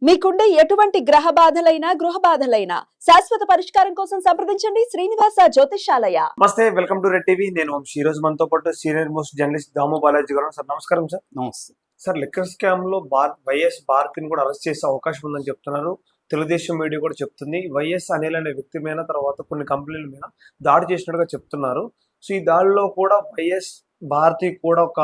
మీకుండే ఎటువంటి గ్రహ బాధలైనా గృహ బాధలైనా శాశ్వత పరిష్కారం కోసం సంప్రదించండి శ్రీనివాస జ్యోతిషాలయ. నమస్తే, వెల్కమ్ టు రెడ్ టీవీ. నేను వంశీ. ఈ రోజు మనతో పాటు సీనియర్ మోస్ట్ జర్నలిస్ట్ దాము బాలాజీ గారు. సార్ నమస్కారం. సార్ నమస్తే సార్, లిక్కర్ స్కామ్ లో వైఎస్ భారతిని కూడా అరెస్ట్ చేసే అవకాశం ఉందని చెప్తున్నారు. తెలుగుదేశం మీడియా కూడా చెప్తుంది. వైఎస్ అనిల్ అనే వ్యక్తి మీద, తర్వాత కొన్ని కంపెనీల మీద దాడి చేసినట్టుగా చెప్తున్నారు. సో ఈ దాడిలో కూడా వైఎస్ భారతి కూడా ఒక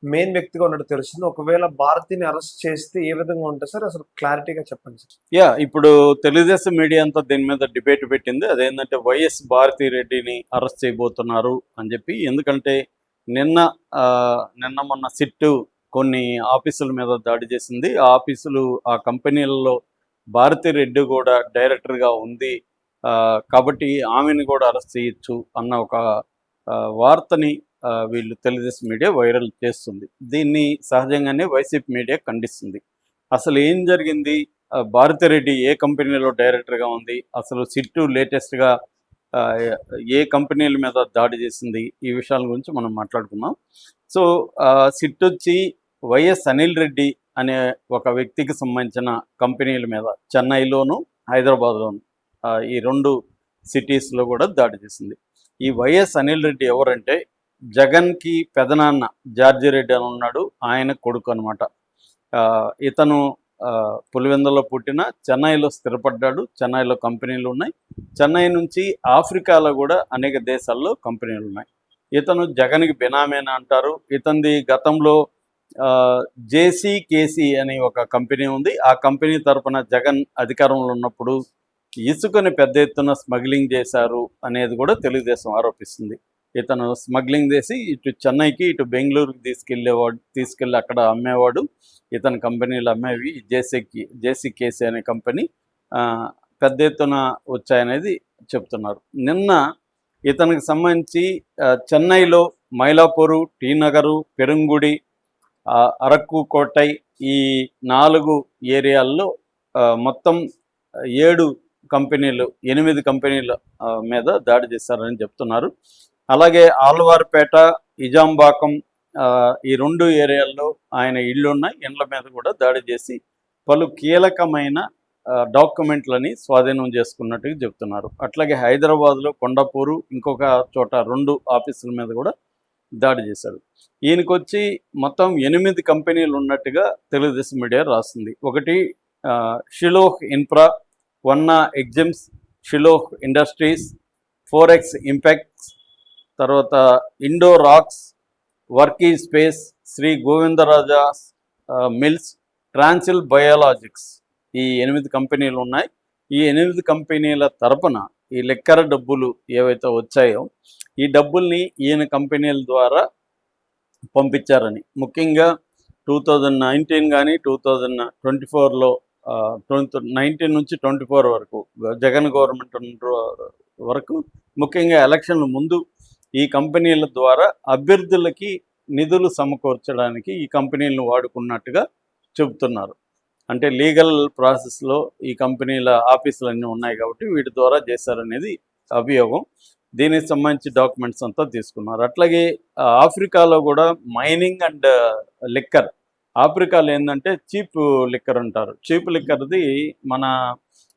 మెయిన్ వ్యక్తిగా ఉన్నట్టు తెలుస్తుంది. ఒకవేళ భారతిని అరెస్ట్ చేస్తే ఏ విధంగా ఉంటుంది సార్? అసలు క్లారిటీగా చెప్పండి సార్. ఇప్పుడు తెలుగుదేశం మీడియా అంతా దీని మీద డిబేట్ పెట్టింది. అదేంటంటే వైఎస్ భారతి రెడ్డిని అరెస్ట్ చేయబోతున్నారు అని చెప్పి. ఎందుకంటే నిన్న మొన్న సిట్టు కొన్ని ఆఫీసుల మీద దాడి చేసింది. ఆ ఆఫీసులు, ఆ కంపెనీలలో భారతి రెడ్డి కూడా డైరెక్టర్గా ఉంది కాబట్టి ఆమెను కూడా అరెస్ట్ చేయొచ్చు అన్న ఒక వార్తని వీళ్ళు తెలుగుదేశం మీడియా వైరల్ చేస్తుంది. దీన్ని సహజంగానే వైసీపీ మీడియా ఖండిస్తుంది. అసలు ఏం జరిగింది, భారతిరెడ్డి ఏ కంపెనీలో డైరెక్టర్గా ఉంది, అసలు సిట్టు లేటెస్ట్గా ఏ కంపెనీల మీద దాడి చేసింది, ఈ విషయాల గురించి మనం మాట్లాడుకుందాం. సో సిట్టు వచ్చి వైఎస్ అనిల్ రెడ్డి అనే ఒక వ్యక్తికి సంబంధించిన కంపెనీల మీద చెన్నైలోను హైదరాబాద్లోను ఈ రెండు సిటీస్లో కూడా దాడి చేసింది. ఈ వైఎస్ అనిల్ రెడ్డి ఎవరంటే జగన్కి పెదనాన్న జార్జి రెడ్డి అని ఉన్నాడు, ఆయన కొడుకు అనమాట. ఇతను పులివెందులో పుట్టిన చెన్నైలో స్థిరపడ్డాడు. చెన్నైలో కంపెనీలు ఉన్నాయి. చెన్నై నుంచి ఆఫ్రికాలో కూడా అనేక దేశాల్లో కంపెనీలు ఉన్నాయి. ఇతను జగన్కి బినామేనా అంటారు. ఇతనిది గతంలో జేసీకేసీ అనే ఒక కంపెనీ ఉంది. ఆ కంపెనీ తరపున జగన్ అధికారంలో ఉన్నప్పుడు ఇసుకని పెద్ద ఎత్తున స్మగ్లింగ్ చేశారు అనేది కూడా తెలుగుదేశం ఆరోపిస్తుంది. ఇతను స్మగ్లింగ్ చేసి ఇటు చెన్నైకి, ఇటు బెంగళూరుకి తీసుకెళ్ళి అక్కడ అమ్మేవాడు. ఇతని కంపెనీలు అమ్మేవి జేసీకేసీ అనే కంపెనీ పెద్ద ఎత్తున వచ్చాయనేది చెప్తున్నారు. నిన్న ఇతనికి సంబంధించి చెన్నైలో మైలాపూరు, టీ నగరు, పెరుంగుడి, అరకు కోటై ఈ 4 ఏరియాల్లో మొత్తం 8 కంపెనీల మీద దాడి చేశారని చెప్తున్నారు. అలాగే ఆల్వార్పేట, ఇజాంబాకం ఈ 2 ఏరియాల్లో ఆయన ఇళ్ళున్నాయి. ఇండ్ల మీద కూడా దాడి చేసి పలు కీలకమైన డాక్యుమెంట్లని స్వాధీనం చేసుకున్నట్టుగా చెప్తున్నారు. అట్లాగే హైదరాబాద్లో కొండాపూరు, ఇంకొక చోట 2 ఆఫీసుల మీద కూడా దాడి చేశారు. ఈయనకొచ్చి మొత్తం 8 కంపెనీలు ఉన్నట్టుగా తెలుగుదేశం మీడియా రాస్తుంది. ఒకటి Shiloh Infra, Vanna Exims, Shiloh Industries, 4X Impacts, తర్వాత ఇండో రాక్స్, వర్కీ Space, Shri Govindaraja Mills, Transil Biologics, ఈ 8 కంపెనీలు ఉన్నాయి. ఈ 8 కంపెనీల తరపున ఈ లెక్కర డబ్బులు ఏవైతే వచ్చాయో ఈ డబ్బుల్ని ఈయన కంపెనీల ద్వారా పంపించారని, ముఖ్యంగా 2019 కానీ 2024లో 19 నుంచి 24 వరకు జగన్ గవర్నమెంట్ వరకు, ముఖ్యంగా ఎలక్షన్ల ముందు ఈ కంపెనీల ద్వారా అభ్యర్థులకి నిధులు సమకూర్చడానికి ఈ కంపెనీలను వాడుకున్నట్టుగా చెబుతున్నారు. అంటే లీగల్ ప్రాసెస్లో ఈ కంపెనీల ఆఫీసులన్నీ ఉన్నాయి కాబట్టి వీటి ద్వారా చేశారనేది అభియోగం. దీనికి సంబంధించి డాక్యుమెంట్స్ అంతా తీసుకున్నారు. అట్లాగే ఆఫ్రికాలో కూడా మైనింగ్ అండ్ లిక్కర్, ఆఫ్రికాలో ఏంటంటే చీప్ లిక్కర్ అంటారు. చీప్ లిక్కర్ది మన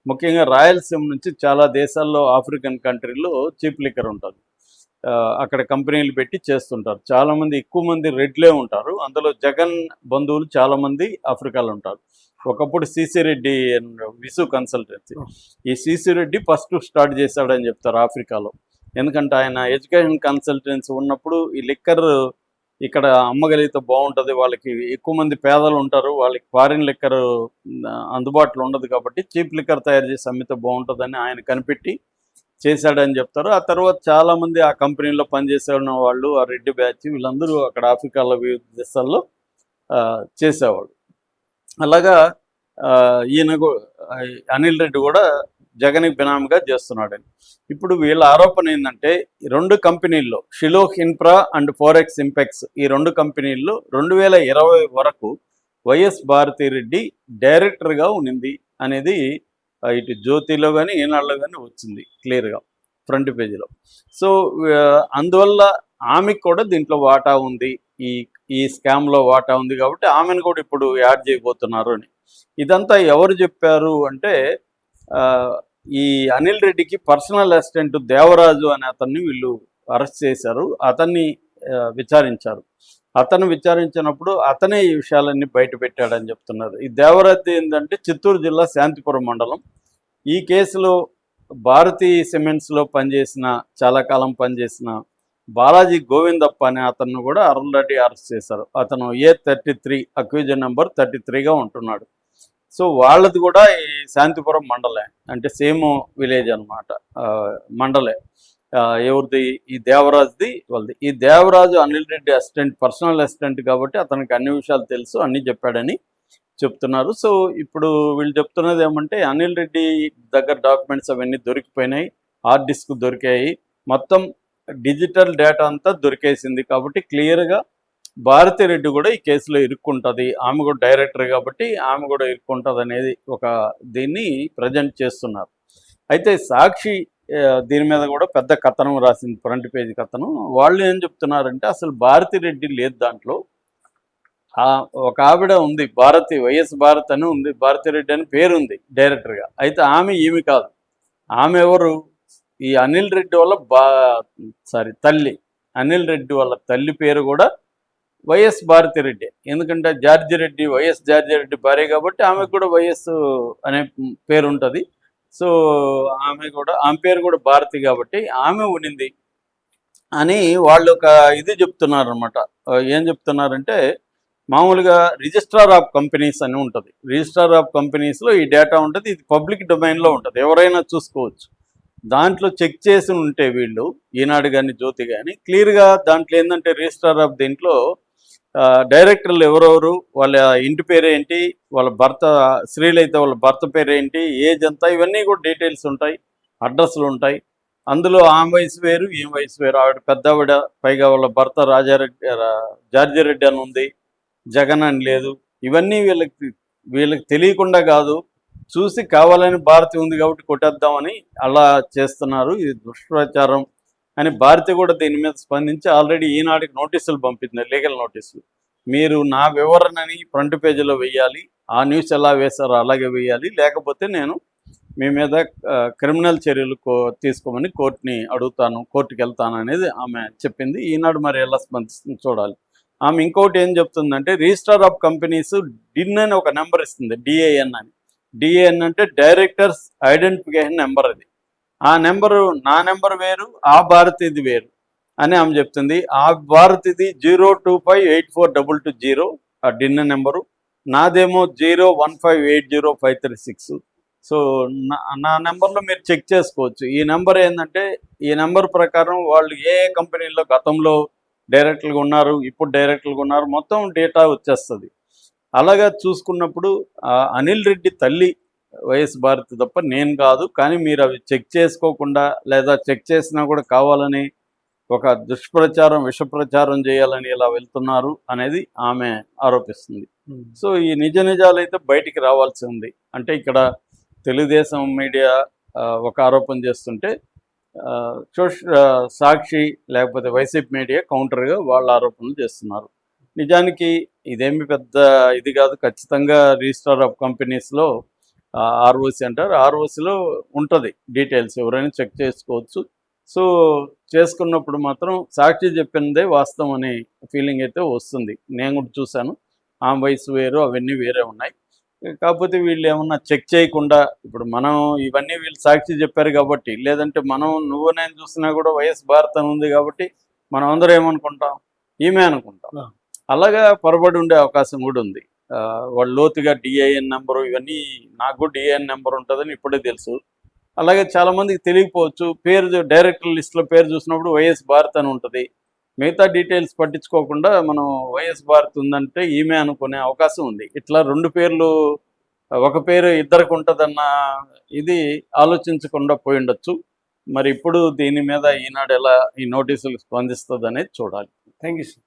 ముఖ్యంగా రాయలసీమ నుంచి చాలా దేశాల్లో, ఆఫ్రికన్ కంట్రీలో చీప్ లిక్కర్ ఉంటుంది. అక్కడ కంపెనీలు పెట్టి చేస్తుంటారు. చాలామంది, ఎక్కువ మంది రెడ్లే ఉంటారు. అందులో జగన్ బంధువులు చాలామంది ఆఫ్రికాలో ఉంటారు. ఒకప్పుడు సిసి రెడ్డి విసు కన్సల్టెన్సీ, ఈ సిసి రెడ్డి ఫస్ట్ స్టార్ట్ చేశాడని చెప్తారు ఆఫ్రికాలో. ఎందుకంటే ఆయన ఎడ్యుకేషన్ కన్సల్టెన్సీ ఉన్నప్పుడు ఈ లిక్కర్ ఇక్కడ అమ్మగలిగితే బాగుంటుంది, వాళ్ళకి ఎక్కువ మంది పేదలు ఉంటారు, వాళ్ళకి ఫారిన్ లిక్కర్ అందుబాటులో ఉండదు కాబట్టి చీప్ లిక్కర్ తయారు చేసి అమ్మితే బాగుంటుందని ఆయన కనిపెట్టి చేశాడని చెప్తారు. ఆ తర్వాత చాలామంది ఆ కంపెనీలో పనిచేసే వాళ్ళు, ఆ రెడ్డి బ్యాచ్, వీళ్ళందరూ అక్కడ ఆఫ్రికాలో వివిధ దేశాల్లో చేసేవాళ్ళు. అలాగా ఈయన అనిల్ రెడ్డి కూడా జగన్కి బినామీగా చేస్తున్నాడని. ఇప్పుడు వీళ్ళ ఆరోపణ ఏంటంటే 2 కంపెనీల్లో, షిలోహ్ ఇన్ఫ్రా అండ్ 4X ఇంపాక్ట్స్, ఈ 2 కంపెనీల్లో 2020 వరకు వైఎస్ భారతిరెడ్డి డైరెక్టర్గా ఉన్నింది అనేది ఇటు జ్యోతిలో కానీ ఈనాడులో కానీ వచ్చింది క్లియర్గా ఫ్రంట్ పేజీలో. సో అందువల్ల ఆమెకు కూడా దీంట్లో వాటా ఉంది, ఈ స్కామ్లో వాటా ఉంది కాబట్టి ఆమెను కూడా ఇప్పుడు యాడ్ చేయబోతున్నారు అని. ఇదంతా ఎవరు చెప్పారు అంటే ఈ అనిల్ రెడ్డికి పర్సనల్ అసిస్టెంట్ దేవరాజు అనే అతన్ని వీళ్ళు అరెస్ట్ చేశారు. అతన్ని విచారించారు. అతను విచారించినప్పుడు అతనే ఈ విషయాలన్నీ బయట పెట్టాడని చెప్తున్నారు. ఈ దేవరాజు ఏంటంటే చిత్తూరు జిల్లా శాంతిపురం మండలం. ఈ కేసులో భారతీ సిమెంట్స్లో పనిచేసిన చాలా కాలం పనిచేసిన బాలాజీ గోవిందప్ప అనే అతను కూడా ఆల్రెడీ అరెస్ట్ చేశారు. అతను A33 అక్యూజన్ నెంబర్ 33గా ఉంటున్నాడు. సో వాళ్ళది కూడా ఈ శాంతిపురం మండలే, అంటే సేమ్ విలేజ్ అనమాట, మండలే. ఎవరిది? ఈ దేవరాజ్ది వాళ్ళది. ఈ Devaraju Anil Reddy assistant, personal assistant కాబట్టి అతనికి అన్ని విషయాలు తెలుసు, అన్నీ చెప్పాడని చెప్తున్నారు. సో ఇప్పుడు వీళ్ళు చెప్తున్నది ఏమంటే అనిల్ రెడ్డి దగ్గర డాక్యుమెంట్స్ అవన్నీ దొరికిపోయినాయి, హార్డ్ డిస్క్ దొరికాయి, మొత్తం డిజిటల్ డేటా అంతా దొరికేసింది. కాబట్టి క్లియర్గా భారతిరెడ్డి కూడా ఈ కేసులో ఇరుక్కుంటుంది, ఆమె కూడా డైరెక్టర్ కాబట్టి ఆమె కూడా ఇరుక్కుంటుంది అనేది ఒక దీన్ని ప్రజెంట్ చేస్తున్నారు. అయితే సాక్షి దీని మీద కూడా పెద్ద కథనం రాసింది, ఫ్రంట్ పేజీ కథనం. వాళ్ళు ఏం చెప్తున్నారంటే అసలు భారతిరెడ్డి లేదు దాంట్లో, ఒక ఆవిడ ఉంది భారతి, వైఎస్ భారత్ అని ఉంది, భారతిరెడ్డి అని పేరు ఉంది డైరెక్టర్గా. అయితే ఈమె కాదు. ఆమె ఎవరు? ఈ అనిల్ రెడ్డి వాళ్ళ తల్లి. అనిల్ రెడ్డి వాళ్ళ తల్లి పేరు కూడా వైఎస్ భారతిరెడ్డి. ఎందుకంటే జార్జిరెడ్డి, వైఎస్ జార్జిరెడ్డి భార్య కాబట్టి ఆమెకు కూడా వైఎస్ అనే పేరు ఉంటుంది. సో ఆమె పేరు కూడా భారతి కాబట్టి ఆమె ఉనింది అని వాళ్ళు ఒక ఇది చెప్తున్నారు అనమాట. ఏం చెప్తున్నారంటే మామూలుగా రిజిస్ట్రార్ ఆఫ్ కంపెనీస్ అని ఉంటుంది. రిజిస్ట్రార్ ఆఫ్ కంపెనీస్లో ఈ డేటా ఉంటుంది, ఇది పబ్లిక్ డొమైన్లో ఉంటుంది, ఎవరైనా చూసుకోవచ్చు. దాంట్లో చెక్ చేసి ఉంటే వీళ్ళు, ఈనాడు కానీ జ్యోతి కానీ, క్లియర్గా దాంట్లో ఏంటంటే రిజిస్ట్రార్ ఆఫ్ దీంట్లో డైరెక్టర్లు ఎవరెవరు, వాళ్ళ ఇంటి పేరేంటి, వాళ్ళ భర్త, స్త్రీలైతే వాళ్ళ భర్త పేరేంటి, ఏజ్ ఎంత, ఇవన్నీ కూడా డీటెయిల్స్ ఉంటాయి, అడ్రస్లు ఉంటాయి. అందులో ఆమె వయసు వేరు, ఈమె వయసు వేరు. ఆవిడ పెద్దవిడ, పైగా వాళ్ళ భర్త జార్జిరెడ్డి అని ఉంది, జగన్ అని లేదు. ఇవన్నీ వీళ్ళకి తెలియకుండా కాదు, చూసి కావాలని భారతి ఉంది కాబట్టి కొట్టేద్దామని అలా చేస్తున్నారు. ఇది దుష్ప్రచారం అని భారతి కూడా దీని మీద స్పందించి ఆల్రెడీ ఈనాటికి నోటీసులు పంపింది, లీగల్ నోటీసులు. మీరు నా వివరణని ఫ్రంట్ పేజీలో వేయాలి, ఆ న్యూస్ ఎలా వేశారో అలాగే వేయాలి, లేకపోతే నేను మీ మీద క్రిమినల్ చర్యలు తీసుకోమని కోర్టుని అడుగుతాను, కోర్టుకి వెళ్తాను అనేది ఆమె చెప్పింది. ఈనాడు మరి ఎలా స్పందిస్తుంది చూడాలి. ఆమె ఇంకోటి ఏం చెప్తుందంటే రిజిస్ట్రార్ ఆఫ్ కంపెనీస్ డిన్ అని ఒక నెంబర్ ఇస్తుంది, DIN అని. DIN అంటే డైరెక్టర్స్ ఐడెంటిఫికేషన్ నెంబర్. అది ఆ నెంబరు, నా నెంబర్ వేరు, ఆ భారతిది వేరు అని ఆమె చెప్తుంది. ఆ భారతిది 025842220 ఆ డిన్ నెంబరు, నాదేమో 0158056. సో నా నెంబర్లో మీరు చెక్ చేసుకోవచ్చు. ఈ నెంబర్ ఏంటంటే ఈ నెంబర్ ప్రకారం వాళ్ళు ఏ కంపెనీలో గతంలో డైరెక్టర్లుగా ఉన్నారు, ఇప్పుడు డైరెక్టర్లుగా ఉన్నారు, మొత్తం డేటా వచ్చేస్తుంది. అలాగా చూసుకున్నప్పుడు అనిల్ రెడ్డి తల్లి వైఎస్ భారతి తప్ప నేను కాదు. కానీ మీరు అవి చెక్ చేసుకోకుండా, లేదా చెక్ చేసినా కూడా కావాలని ఒక దుష్ప్రచారం, విషప్రచారం చేయాలని ఇలా వెళ్తున్నారు అనేది ఆమె ఆరోపిస్తుంది. సో ఈ నిజాలు అయితే బయటికి రావాల్సి ఉంది. అంటే ఇక్కడ తెలుగుదేశం మీడియా ఒక ఆరోపణ చేస్తుంటే సాక్షి లేకపోతే వైసీపీ మీడియా కౌంటర్గా వాళ్ళ ఆరోపణలు చేస్తున్నారు. నిజానికి ఇదేమి పెద్ద ఇది కాదు. ఖచ్చితంగా రిజిస్ట్రార్ ఆఫ్ కంపెనీస్లో ROC అంటారు, ROCలో ఉంటుంది డీటెయిల్స్, ఎవరైనా చెక్ చేసుకోవచ్చు. సో చేసుకున్నప్పుడు మాత్రం సాక్షి చెప్పిందే వాస్తవం అనే ఫీలింగ్ అయితే వస్తుంది. నేను కూడా చూశాను, ఆమె వయసు వేరు, అవన్నీ వేరే ఉన్నాయి. కాకపోతే వీళ్ళు ఏమన్నా చెక్ చేయకుండా, ఇప్పుడు మనం ఇవన్నీ వీళ్ళు సాక్షి చెప్పారు కాబట్టి, లేదంటే నువ్వు నేను చూసినా కూడా వైఎస్ భారత్ అని ఉంది కాబట్టి మనం అందరం ఏమనుకుంటాం, ఈమె అనుకుంటాం. అలాగా పొరబడి ఉండే అవకాశం కూడా ఉంది. వాళ్ళు లోతుగా DIN నెంబరు, ఇవన్నీ నాకు కూడా DIN నెంబర్ ఉంటుందని ఇప్పుడే తెలుసు. అలాగే చాలామందికి తెలియకపోవచ్చు, పేరు డైరెక్టర్ లిస్టులో పేరు చూసినప్పుడు వైఎస్ భారత్ అని ఉంటుంది, మిగతా డీటెయిల్స్ పట్టించుకోకుండా మనం వైఎస్ భారత్ ఉందంటే ఈమె అనుకునే అవకాశం ఉంది. ఇట్లా రెండు పేర్లు, ఒక పేరు ఇద్దరికి ఉంటుందన్న ఇది ఆలోచించకుండా పోయి ఉండొచ్చు. మరి ఇప్పుడు దీని మీద ఈనాడు ఎలా ఈ నోటీసులు స్పందిస్తుంది అనేది చూడాలి. Thank you sir.